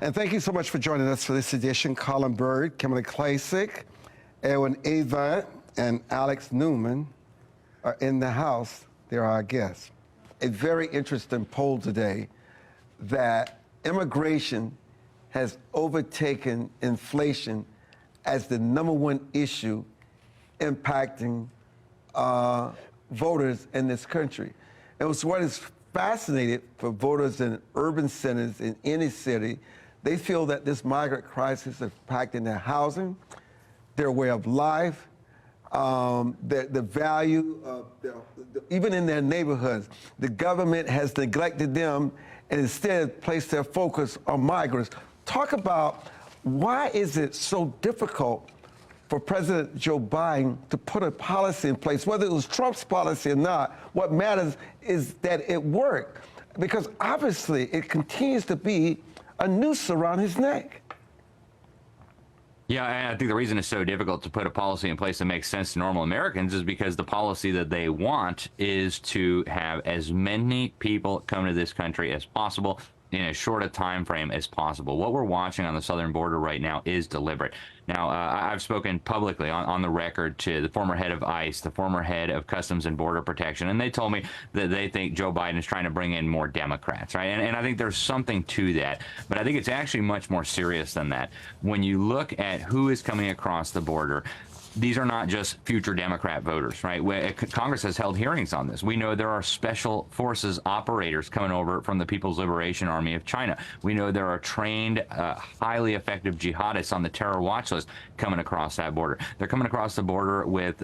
And thank you so much for joining us for this edition. Colin Byrd, Kimberly Klacik, Edwin Avent, and Alex Newman are in the house. They're our guests. A very interesting poll today that immigration has overtaken inflation as the #1 issue impacting voters in this country. It was what is fascinating for voters in urban centers in any city. They feel that this migrant crisis is impacting their housing, their way of life, the value of even in their neighborhoods. The government has neglected them and instead placed their focus on migrants. Talk about why is it so difficult for President Joe Biden to put a policy in place, whether it was Trump's policy or not. What matters is that it worked, because obviously it continues to be a noose around his neck. Yeah, and I think the reason it's so difficult to put a policy in place that makes sense to normal Americans is because the policy that they want is to have as many people come to this country as possible in as short a time frame as possible. What we're watching on the southern border right now is deliberate. Now, I've spoken publicly on the record to the former head of ICE, the former head of Customs and Border Protection, and they told me that they think Joe Biden is trying to bring in more Democrats, right? And I think there's something to that, but I think it's actually much more serious than that. When you look at who is coming across the border, these are not just future Democrat voters, right? Congress has held hearings on this. We know there are special forces operators coming over from the People's Liberation Army of China. We know there are trained, highly effective jihadists on the terror watch list coming across that border. They're coming across the border with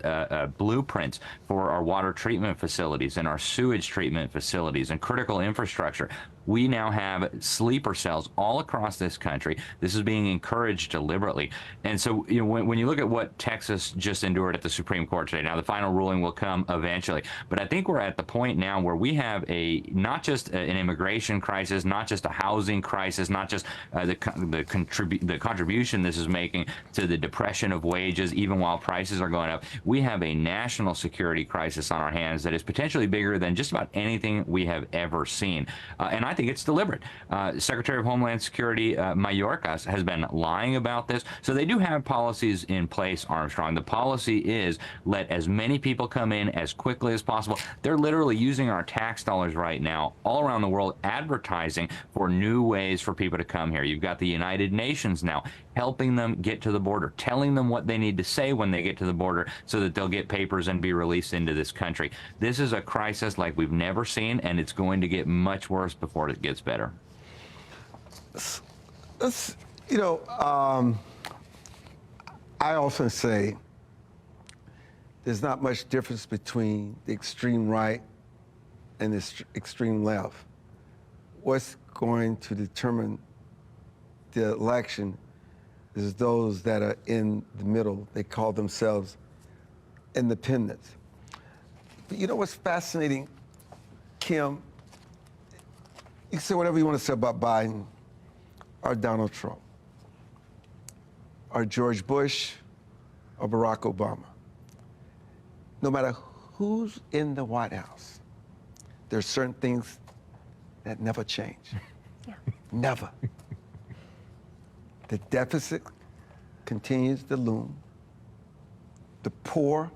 blueprints for our water treatment facilities and our sewage treatment facilities and critical infrastructure. We now have sleeper cells all across this country. This is being encouraged deliberately. And so, you know, when you look at what Texas just endured at the Supreme Court today, now the final ruling will come eventually, but I think we're at the point now where we have not just an immigration crisis, not just a housing crisis, not just the contribution this is making to the depression of wages, even while prices are going up. We have a national security crisis on our hands that is potentially bigger than just about anything we have ever seen. And I think it's deliberate. Secretary of Homeland Security Mayorkas has been lying about this. So they do have policies in place, Armstrong. The policy is let as many people come in as quickly as possible. They're literally using our tax dollars right now all around the world advertising for new ways for people to come here. You've got the United Nations now helping them get to the border, telling them what they need to say when they get to the border so that they'll get papers and be released into this country. This is a crisis like we've never seen, and it's going to get much worse before it gets better. You know, I often say there's not much difference between the extreme right and the extreme left. What's going to determine the election is those that are in the middle. They call themselves independents. But you know what's fascinating, Kim? You can say whatever you want to say about Biden or Donald Trump or George Bush or Barack Obama. No matter who's in the White House, there's certain things that never change. Yeah. Never. The deficit continues to loom. The poor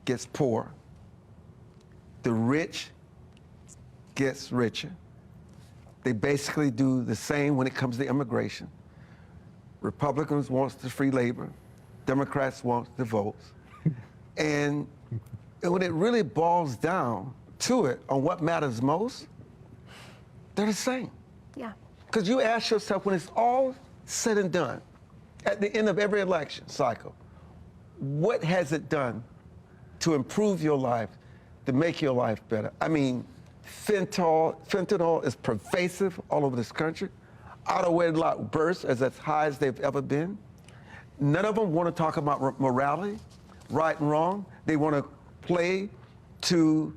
gets poorer. The rich gets richer. They basically do the same when it comes to immigration. Republicans want the free labor. Democrats want the votes. And when it really boils down to it on what matters most, they're the same. Yeah. Because you ask yourself, when it's all said and done, at the end of every election cycle, what has it done to improve your life, to make your life better? I mean, fentanyl is pervasive all over this country. Auto wedlock births is as high as they've ever been. None of them want to talk about morality, right and wrong. They want to play to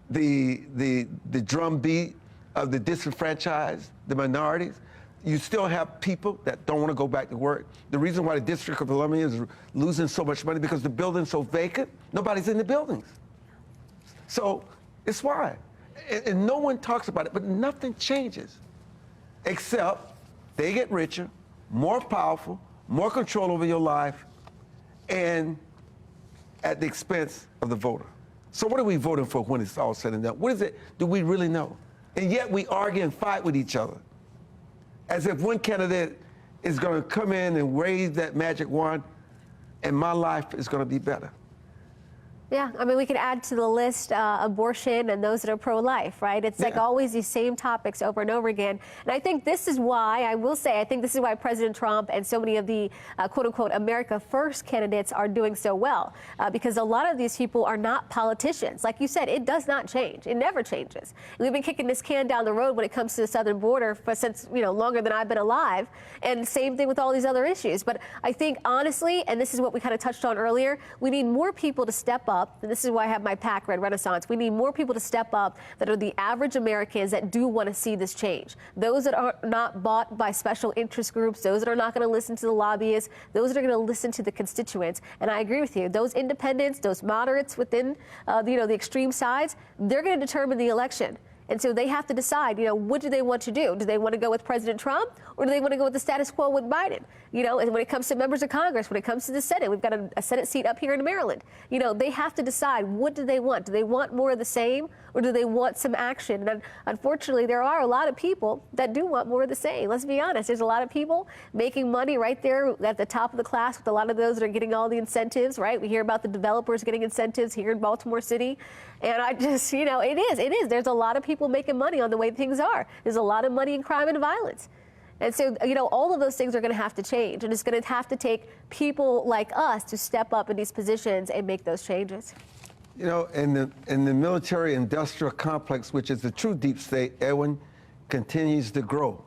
the drumbeat of the disenfranchised, the minorities. You still have people that don't want to go back to work. The reason why the District of Columbia is losing so much money because the building's so vacant, nobody's in the buildings. So it's why. And no one talks about it, but nothing changes except they get richer, more powerful, more control over your life, and at the expense of the voter. So what are we voting for when it's all said and done? What is it do we really know? And yet we argue and fight with each other as if one candidate is going to come in and wave that magic wand and my life is going to be better. Yeah, I mean, we could add to the list abortion and those that are pro-life, right? It's like always these same topics over and over again. And I think this is why, I will say, I think this is why President Trump and so many of the quote-unquote America First candidates are doing so well. Because a lot of these people are not politicians. Like you said, it does not change. It never changes. And we've been kicking this can down the road when it comes to the southern border since, longer than I've been alive. And same thing with all these other issues. But I think, honestly, and this is what we kind of touched on earlier, we need more people to step up. And this is why I have my PAC Red Renaissance. We need more people to step up that are the average Americans that do want to see this change. Those that are not bought by special interest groups, those that are not going to listen to the lobbyists, those that are going to listen to the constituents. And I agree with you. Those independents, those moderates within, the extreme sides, they're going to determine the election. And so they have to decide, what do they want to do? Do they want to go with President Trump, or do they want to go with the status quo with Biden? And when it comes to members of Congress, when it comes to the Senate, we've got a Senate seat up here in Maryland. They have to decide, what do they want? Do they want more of the same, or do they want some action? And unfortunately, there are a lot of people that do want more of the same. Let's be honest. There's a lot of people making money right there at the top of the class with a lot of those that are getting all the incentives, right? We hear about the developers getting incentives here in Baltimore City. And I just, it is. There's a lot of people making money on the way things are. There's a lot of money in crime and violence. And so, all of those things are going to have to change. And it's going to have to take people like us to step up in these positions and make those changes. In the military-industrial complex, which is the true deep state, Edwin, continues to grow.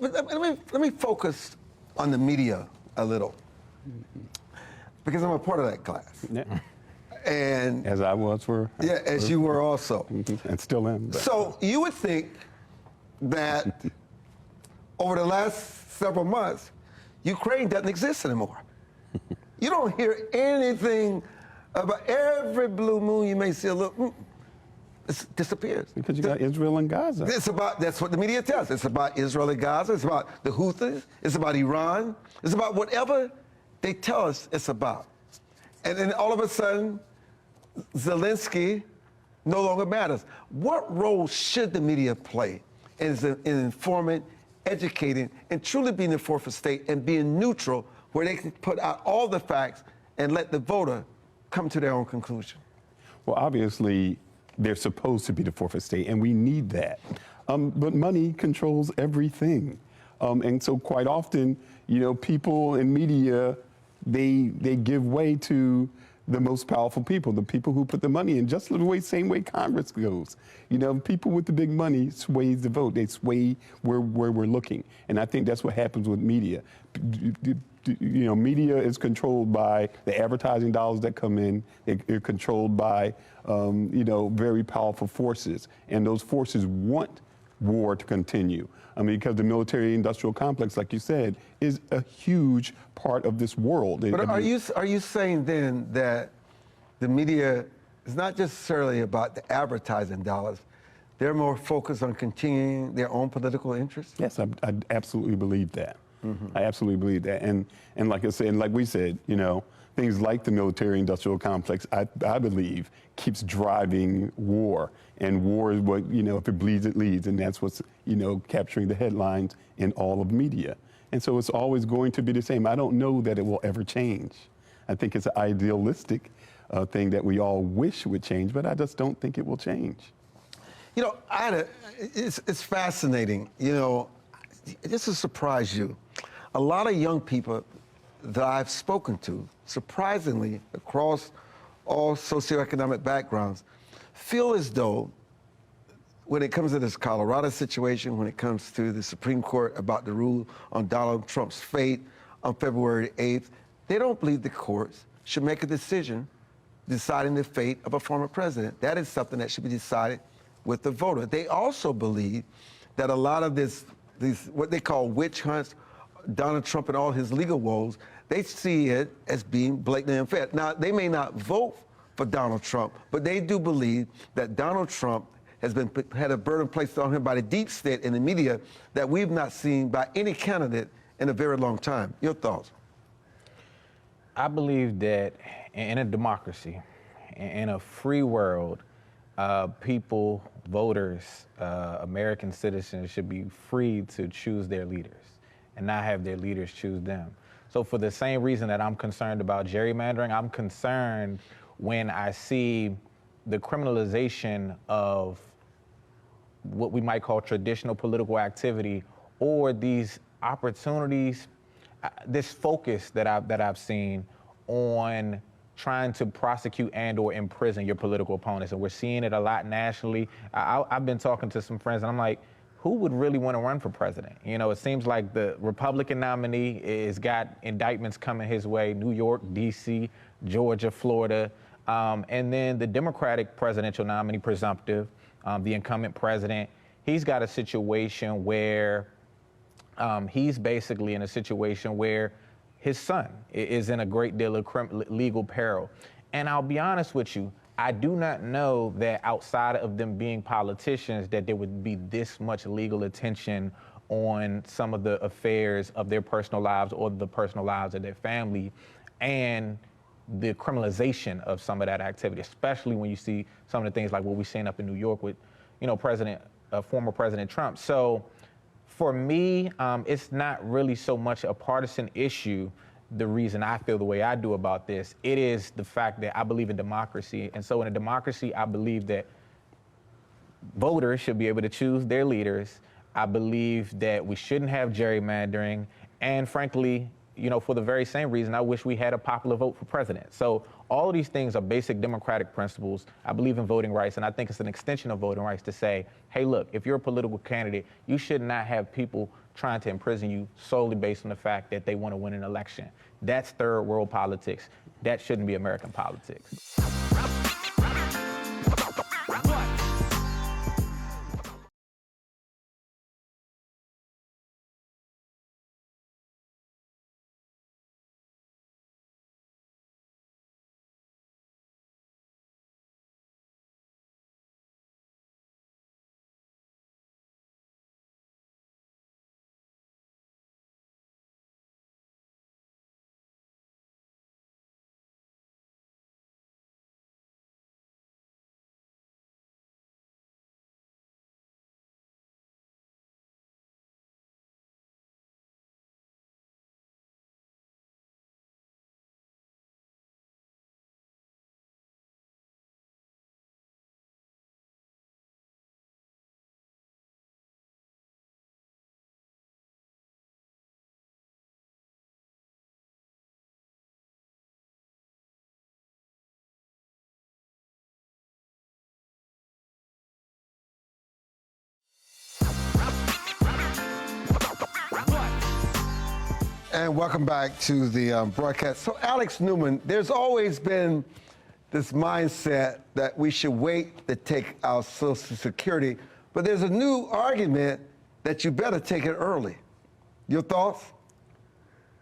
Let me focus on the media a little, because I'm a part of that class. Yeah. And as I was for. Yeah, as you were also. And still am. But. So you would think that over the last several months, Ukraine doesn't exist anymore. You don't hear anything about every blue moon you may see a little. It disappears. Because you got Israel and Gaza. That's what the media tells. It's about Israel and Gaza. It's about the Houthis. It's about Iran. It's about whatever they tell us it's about. And then all of a sudden, Zelensky no longer matters. What role should the media play in informing, educating, and truly being the fourth estate and being neutral, where they can put out all the facts and let the voter come to their own conclusion? Well, obviously, they're supposed to be the fourth estate, and we need that. But money controls everything. And so quite often, people in media, they give way to the most powerful people, the people who put the money in, just the same way Congress goes. People with the big money sways the vote. They sway where we're looking. And I think that's what happens with media. Media is controlled by the advertising dollars that come in. They're controlled by, very powerful forces. And those forces want war to continue. Because the military-industrial complex, like you said, is a huge part of this world. But are you saying then that the media is not necessarily about the advertising dollars? They're more focused on continuing their own political interests? Yes, I absolutely believe that. I absolutely believe that. And like I said, and like we said, things like the military-industrial complex, I believe, keeps driving war. And war is what, if it bleeds, it leads. And that's what's, capturing the headlines in all of media. And so it's always going to be the same. I don't know that it will ever change. I think it's an idealistic thing that we all wish would change, but I just don't think it will change. It's fascinating. This will surprise you. A lot of young people that I've spoken to, surprisingly, across all socioeconomic backgrounds, feel as though when it comes to this Colorado situation, when it comes to the Supreme Court about the rule on Donald Trump's fate on February 8th, they don't believe the courts should make a decision deciding the fate of a former president. That is something that should be decided with the voter. They also believe that a lot of these what they call witch hunts, Donald Trump and all his legal woes, they see it as being blatantly unfair. Now, they may not vote for Donald Trump, but they do believe that Donald Trump had a burden placed on him by the deep state in the media that we've not seen by any candidate in a very long time. Your thoughts? I believe that in a democracy, in a free world, people, voters, American citizens should be free to choose their leaders and not have their leaders choose them. So for the same reason that I'm concerned about gerrymandering, I'm concerned when I see the criminalization of what we might call traditional political activity, or these opportunities, this focus that I've seen on trying to prosecute and or imprison your political opponents. And we're seeing it a lot nationally. I've been talking to some friends and I'm like, who would really want to run for president? It seems like the Republican nominee has got indictments coming his way, New York, DC, Georgia, Florida. And then the Democratic presidential nominee, presumptive, the incumbent president, he's got a situation where he's basically in a situation where his son is in a great deal of legal peril. And I'll be honest with you, I do not know that outside of them being politicians that there would be this much legal attention on some of the affairs of their personal lives or the personal lives of their family, and the criminalization of some of that activity, especially when you see some of the things like what we're seeing up in New York with, former President Trump. So for me, it's not really so much a partisan issue. The reason I feel the way I do about this, it is the fact that I believe in democracy. And so in a democracy, I believe that voters should be able to choose their leaders. I believe that we shouldn't have gerrymandering. And frankly, for the very same reason, I wish we had a popular vote for president. So all of these things are basic democratic principles. I believe in voting rights, and I think it's an extension of voting rights to say, hey, look, if you're a political candidate, you should not have people trying to imprison you solely based on the fact that they want to win an election. That's third world politics. That shouldn't be American politics. And welcome back to the broadcast. So, Alex Newman, there's always been this mindset that we should wait to take our Social Security, but there's a new argument that you better take it early. Your thoughts?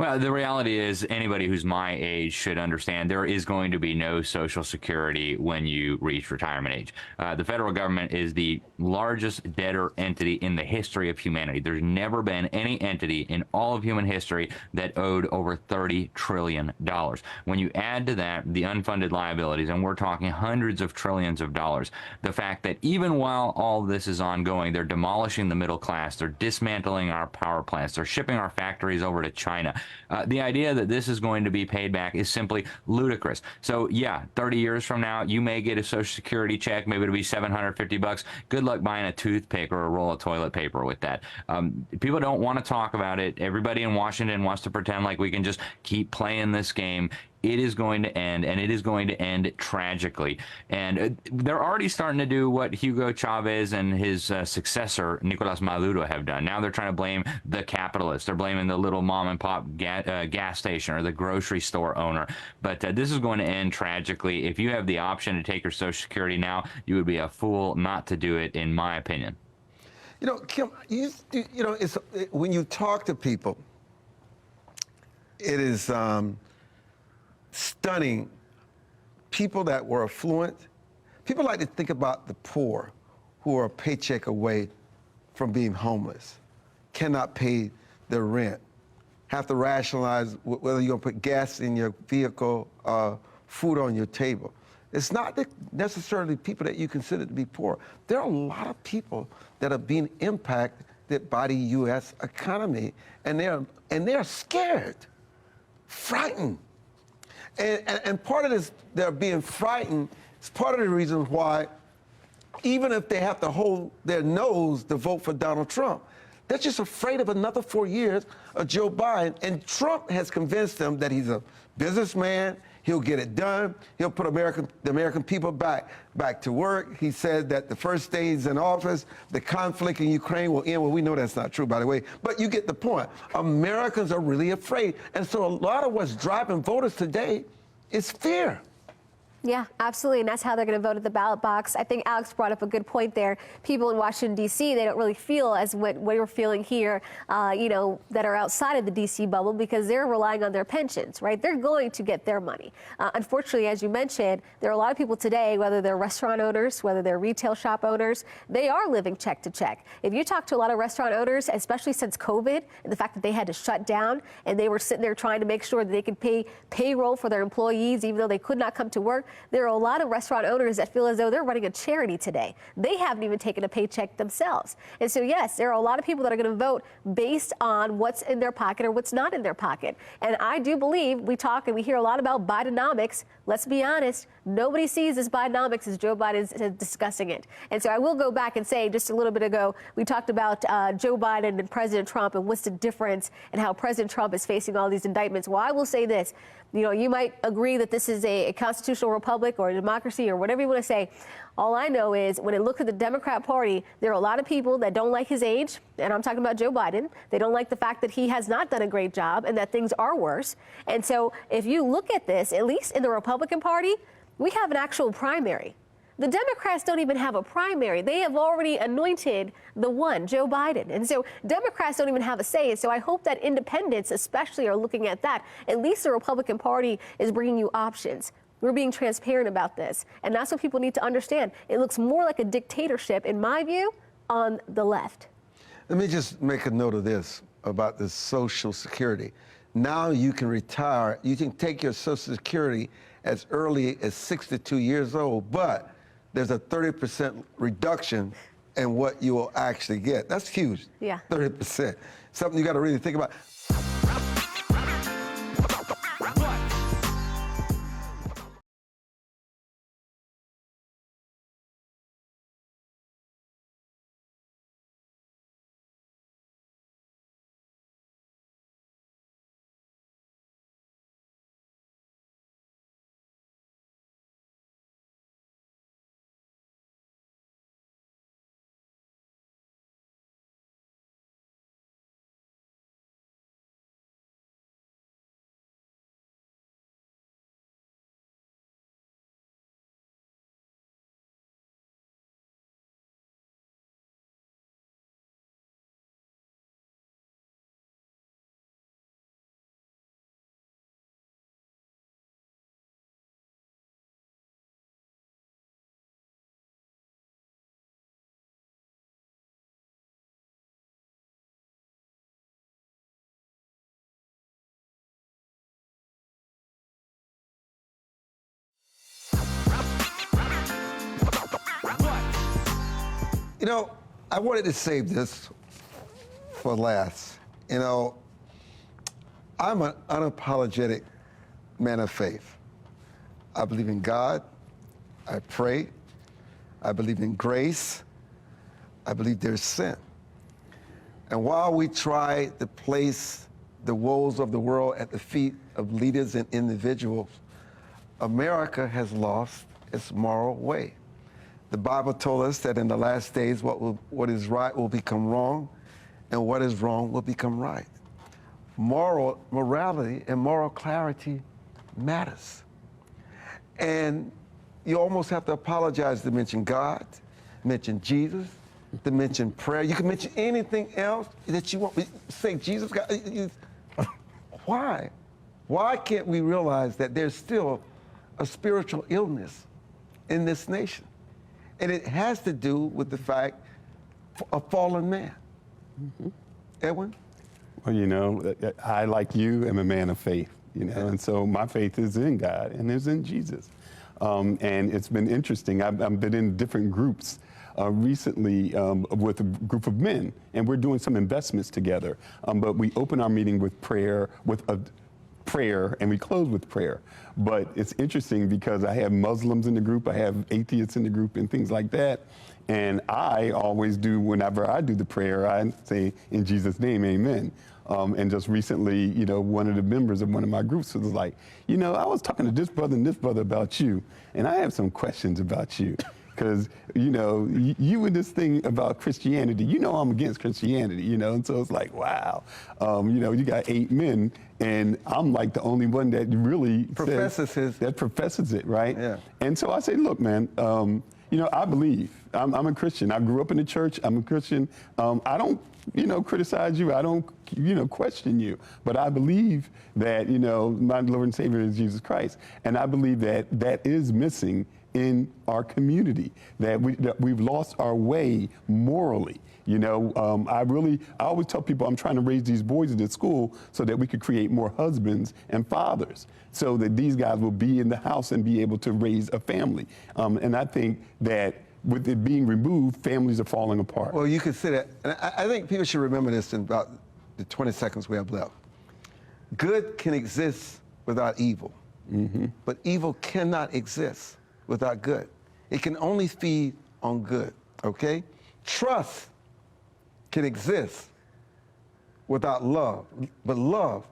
Well, the reality is anybody who's my age should understand there is going to be no Social Security when you reach retirement age. The federal government is the largest debtor entity in the history of humanity. There's never been any entity in all of human history that owed over $30 trillion. When you add to that the unfunded liabilities, and we're talking hundreds of trillions of dollars, the fact that even while all this is ongoing, they're demolishing the middle class, they're dismantling our power plants, they're shipping our factories over to China. The idea that this is going to be paid back is simply ludicrous. So yeah, 30 years from now, you may get a Social Security check. Maybe it'll be $750. Good luck buying a toothpick or a roll of toilet paper with that. People don't want to talk about it. Everybody in Washington wants to pretend like we can just keep playing this game. It is going to end, and it is going to end tragically. And they're already starting to do what Hugo Chavez and his successor, Nicolas Maduro, have done. Now they're trying to blame the capitalists. They're blaming the little mom-and-pop gas station or the grocery store owner. But this is going to end tragically. If you have the option to take your Social Security now, you would be a fool not to do it, in my opinion. You know, Kim, when you talk to people, it is stunning. People that were affluent, people like to think about the poor who are a paycheck away from being homeless, cannot pay their rent, have to rationalize whether you're gonna put gas in your vehicle, food on your table. It's not necessarily people that you consider to be poor. There are a lot of people that are being impacted by the U.S. economy, and they're scared, frightened. And part of this, they're being frightened, is part of the reason why, even if they have to hold their nose to vote for Donald Trump, they're just afraid of another 4 years of Joe Biden. And Trump has convinced them that he's a businessman, he'll get it done, he'll put the American people back to work. He said that the first day he's in office, the conflict in Ukraine will end. Well, we know that's not true, by the way, but you get the point. Americans are really afraid. And so a lot of what's driving voters today is fear. Yeah, absolutely, and that's how they're going to vote at the ballot box. I think Alex brought up a good point there. People in Washington, D.C., they don't really feel as what we're feeling here, that are outside of the D.C. bubble, because they're relying on their pensions, right? They're going to get their money. Unfortunately, as you mentioned, there are a lot of people today, whether they're restaurant owners, whether they're retail shop owners, they are living check to check. If you talk to a lot of restaurant owners, especially since COVID, and the fact that they had to shut down, and they were sitting there trying to make sure that they could pay payroll for their employees, even though they could not come to work, there are a lot of restaurant owners that feel as though they're running a charity today. They haven't even taken a paycheck themselves. And so, yes, there are a lot of people that are going to vote based on what's in their pocket or what's not in their pocket. And I do believe we talk and we hear a lot about Bidenomics. Let's be honest, nobody sees this Bidenomics as Joe Biden is discussing it. And so I will go back and say, just a little bit ago, we talked about Joe Biden and President Trump and what's the difference and how President Trump is facing all these indictments. Well, I will say this. You might agree that this is a constitutional republic or a democracy or whatever you want to say. All I know is when it looks at the Democrat Party, there are a lot of people that don't like his age, and I'm talking about Joe Biden. They don't like the fact that he has not done a great job and that things are worse. And so if you look at this, at least in the Republican Party, we have an actual primary. The Democrats don't even have a primary. They have already anointed the one, Joe Biden. And so Democrats don't even have a say. And so I hope that independents especially are looking at that. At least the Republican Party is bringing you options. We're being transparent about this. And that's what people need to understand. It looks more like a dictatorship, in my view, on the left. Let me just make a note of this about the Social Security. Now you can retire, you can take your Social Security as early as 62 years old, but there's a 30% reduction in what you will actually get. That's huge. Yeah. 30%. Something you got to really think about. You know, I wanted to save this for last. You know, I'm an unapologetic man of faith. I believe in God. I pray. I believe in grace. I believe there's sin. And while we try to place the woes of the world at the feet of leaders and individuals, America has lost its moral way. The Bible told us that in the last days, what is right will become wrong, and what is wrong will become right. Morality and moral clarity matters. And you almost have to apologize to mention God, mention Jesus, to mention prayer. You can mention anything else that you want. Say Jesus, God. Why? Why can't we realize that there's still a spiritual illness in this nation? And it has to do with the fact of fallen man. Mm-hmm. Edwin? Well, you know, I, like you, am a man of faith, you know, and so my faith is in God and is in Jesus. And it's been interesting. I've been in different groups recently with a group of men, and we're doing some investments together. But we open our meeting with prayer, and we close with prayer. But it's interesting because I have Muslims in the group, I have atheists in the group, and things like that. And I always do, whenever I do the prayer, I say, in Jesus' name, amen. And just recently, you know, one of the members of one of my groups was like, you know, I was talking to this brother and this brother about you, and I have some questions about you. Because, you know, you and this thing about Christianity, you know I'm against Christianity, you know, and so it's like, wow. You know, you got 8 men, and I'm like the only one that really professes it, right? Yeah. And so I say, look, man, you know, I believe. I'm a Christian. I grew up in the church. I'm a Christian. I don't, you know, criticize you. I don't, you know, question you. But I believe that, you know, my Lord and Savior is Jesus Christ. And I believe that that is missing in our community, that we've lost our way morally. You know, I always tell people I'm trying to raise these boys in this school so that we could create more husbands and fathers, so that these guys will be in the house and be able to raise a family. And I think that with it being removed, families are falling apart. Well, you could say that. And I think people should remember this in about the 20 seconds we have left. Good can exist without evil, but evil cannot exist without good. It can only feed on good, okay? Trust can exist without love, but love,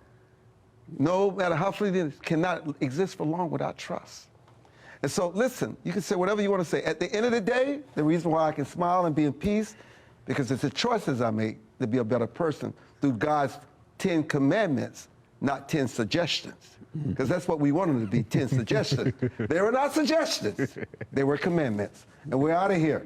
no matter how fleeting it is, cannot exist for long without trust. And so, listen, you can say whatever you want to say. At the end of the day, the reason why I can smile and be in peace, because it's the choices I make to be a better person through God's 10 commandments, not 10 suggestions. Because that's what we wanted them to be, 10 suggestions. They were not suggestions. They were commandments. And we're out of here.